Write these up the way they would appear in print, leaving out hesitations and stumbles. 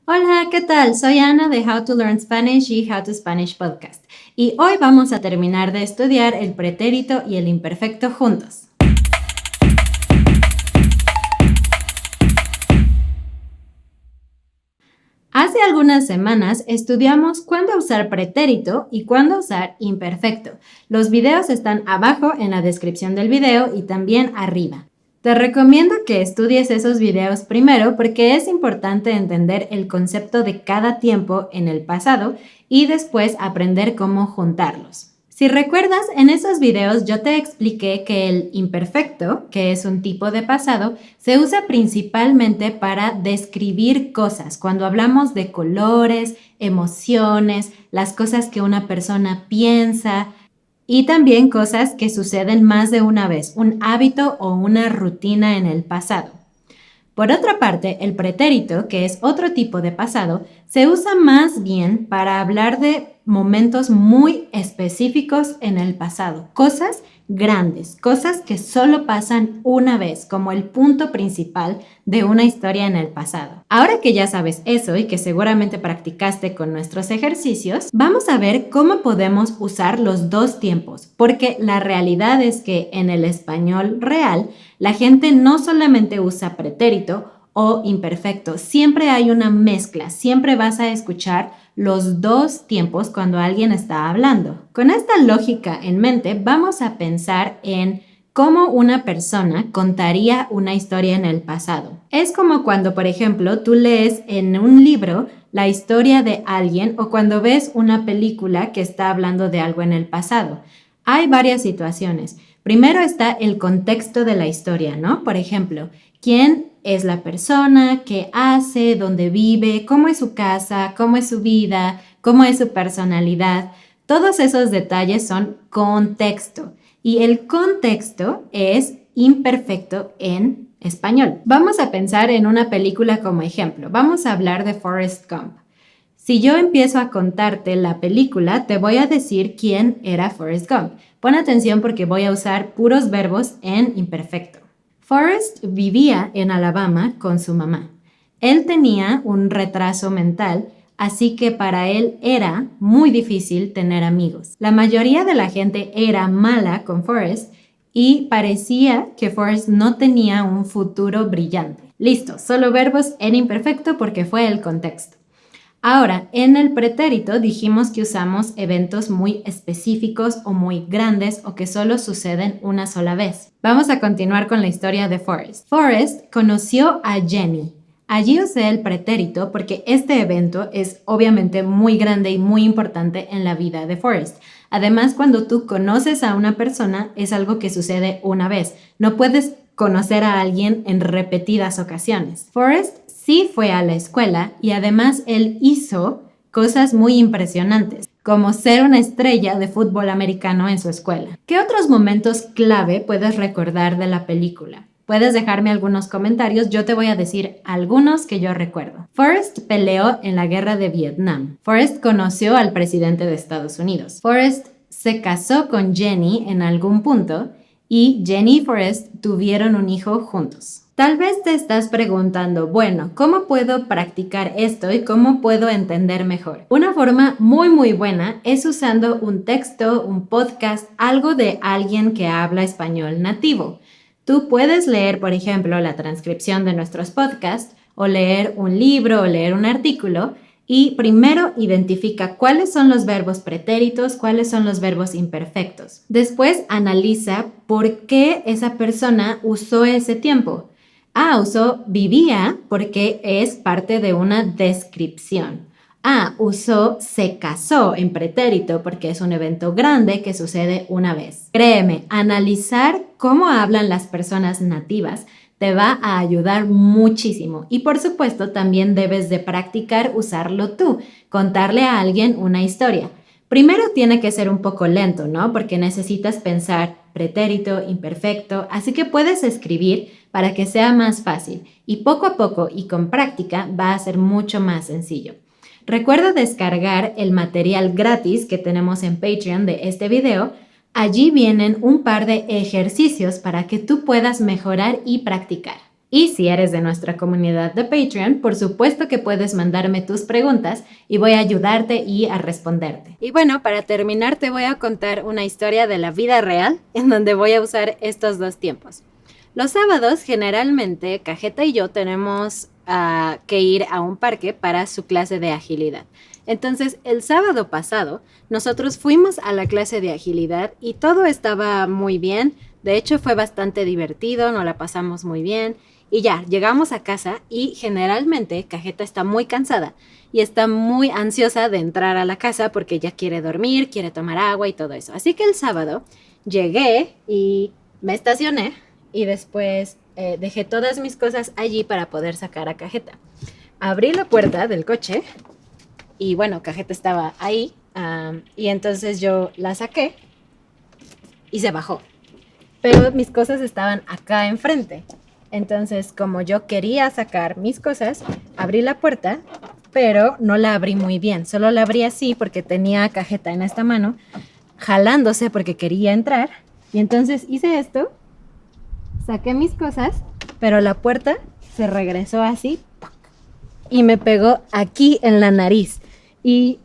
Hola, ¿qué tal? Soy Ana de How to Learn Spanish y How to Spanish Podcast. Y hoy vamos a terminar de estudiar el pretérito y el imperfecto juntos. Hace algunas semanas estudiamos cuándo usar pretérito y cuándo usar imperfecto. Los videos están abajo en la descripción del video y también arriba. Te recomiendo que estudies esos videos primero porque es importante entender el concepto de cada tiempo en el pasado y después aprender cómo juntarlos. Si recuerdas, en esos videos yo te expliqué que el imperfecto, que es un tipo de pasado, se usa principalmente para describir cosas. Cuando hablamos de colores, emociones, las cosas que una persona piensa y también cosas que suceden más de una vez, un hábito o una rutina en el pasado. Por otra parte, el pretérito, que es otro tipo de pasado, se usa más bien para hablar de momentos muy específicos en el pasado, cosas grandes, cosas que solo pasan una vez, como el punto principal de una historia en el pasado. Ahora que ya sabes eso y que seguramente practicaste con nuestros ejercicios, vamos a ver cómo podemos usar los dos tiempos, porque la realidad es que en el español real, la gente no solamente usa pretérito o imperfecto, siempre hay una mezcla, siempre vas a escuchar los dos tiempos cuando alguien está hablando. Con esta lógica en mente, vamos a pensar en cómo una persona contaría una historia en el pasado. Es como cuando, por ejemplo, tú lees en un libro la historia de alguien o cuando ves una película que está hablando de algo en el pasado. Hay varias situaciones. Primero está el contexto de la historia, ¿no? Por ejemplo, ¿quién es la persona? ¿Qué hace? ¿Dónde vive? ¿Cómo es su casa? ¿Cómo es su vida? ¿Cómo es su personalidad? Todos esos detalles son contexto. Y el contexto es imperfecto en español. Vamos a pensar en una película como ejemplo. Vamos a hablar de Forrest Gump. Si yo empiezo a contarte la película, te voy a decir quién era Forrest Gump. Pon atención porque voy a usar puros verbos en imperfecto. Forrest vivía en Alabama con su mamá. Él tenía un retraso mental, así que para él era muy difícil tener amigos. La mayoría de la gente era mala con Forrest y parecía que Forrest no tenía un futuro brillante. Listo, solo verbos en imperfecto porque fue el contexto. Ahora, en el pretérito dijimos que usamos eventos muy específicos o muy grandes o que solo suceden una sola vez. Vamos a continuar con la historia de Forrest. Forrest conoció a Jenny. Allí usé el pretérito porque este evento es obviamente muy grande y muy importante en la vida de Forrest. Además, cuando tú conoces a una persona es algo que sucede una vez. No puedes conocer a alguien en repetidas ocasiones. Forrest sí fue a la escuela y además él hizo cosas muy impresionantes, como ser una estrella de fútbol americano en su escuela. ¿Qué otros momentos clave puedes recordar de la película? Puedes dejarme algunos comentarios, yo te voy a decir algunos que yo recuerdo. Forrest peleó en la guerra de Vietnam. Forrest conoció al presidente de Estados Unidos. Forrest se casó con Jenny en algún punto y Jenny y Forrest tuvieron un hijo juntos. Tal vez te estás preguntando, bueno, ¿cómo puedo practicar esto y cómo puedo entender mejor? Una forma muy buena es usando un texto, un podcast, algo de alguien que habla español nativo. Tú puedes leer, por ejemplo, la transcripción de nuestros podcasts o leer un libro o leer un artículo y primero identifica cuáles son los verbos pretéritos, cuáles son los verbos imperfectos. Después analiza por qué esa persona usó ese tiempo. Usó vivía porque es parte de una descripción. Usó se casó en pretérito porque es un evento grande que sucede una vez. Créeme, analizar cómo hablan las personas nativas te va a ayudar muchísimo. Y por supuesto, también debes de practicar usarlo tú, contarle a alguien una historia. Primero tiene que ser un poco lento, ¿no? Porque necesitas pensar pretérito, imperfecto, así que puedes escribir para que sea más fácil y poco a poco y con práctica va a ser mucho más sencillo. Recuerda descargar el material gratis que tenemos en Patreon de este video. Allí vienen un par de ejercicios para que tú puedas mejorar y practicar. Y si eres de nuestra comunidad de Patreon, por supuesto que puedes mandarme tus preguntas y voy a ayudarte y a responderte. Y bueno, para terminar te voy a contar una historia de la vida real en donde voy a usar estos dos tiempos. Los sábados generalmente Cajeta y yo tenemos que ir a un parque para su clase de agilidad. Entonces el sábado pasado nosotros fuimos a la clase de agilidad y todo estaba muy bien. De hecho fue bastante divertido, nos la pasamos muy bien. Y ya, llegamos a casa y generalmente Cajeta está muy cansada y está muy ansiosa de entrar a la casa porque ya quiere dormir, quiere tomar agua y todo eso. Así que el sábado llegué y me estacioné y después dejé todas mis cosas allí para poder sacar a Cajeta. Abrí la puerta del coche y bueno, Cajeta estaba ahí y entonces yo la saqué y se bajó. Pero mis cosas estaban acá enfrente. Entonces, como yo quería sacar mis cosas, abrí la puerta, pero no la abrí muy bien. Solo la abrí así porque tenía Cajeta en esta mano, jalándose porque quería entrar. Y entonces hice esto, saqué mis cosas, pero la puerta se regresó así y me pegó aquí en la nariz. Y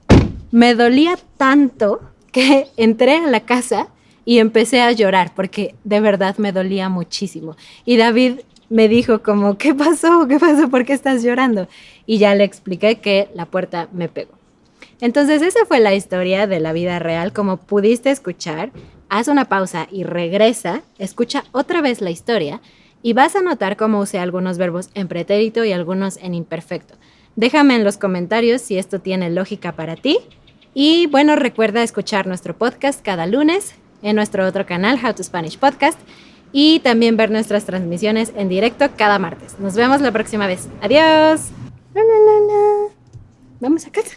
me dolía tanto que entré a la casa y empecé a llorar porque de verdad me dolía muchísimo. Y David me dijo como, ¿qué pasó? ¿Qué pasó? ¿Por qué estás llorando? Y ya le expliqué que la puerta me pegó. Entonces esa fue la historia de la vida real. Como pudiste escuchar, haz una pausa y regresa, escucha otra vez la historia y vas a notar cómo usé algunos verbos en pretérito y algunos en imperfecto. Déjame en los comentarios si esto tiene lógica para ti. Y bueno, recuerda escuchar nuestro podcast cada lunes en nuestro otro canal, How to Spanish Podcast, y también ver nuestras transmisiones en directo cada martes. Nos vemos la próxima vez. ¡Adiós! ¡La, la, la, la! Vamos a casa.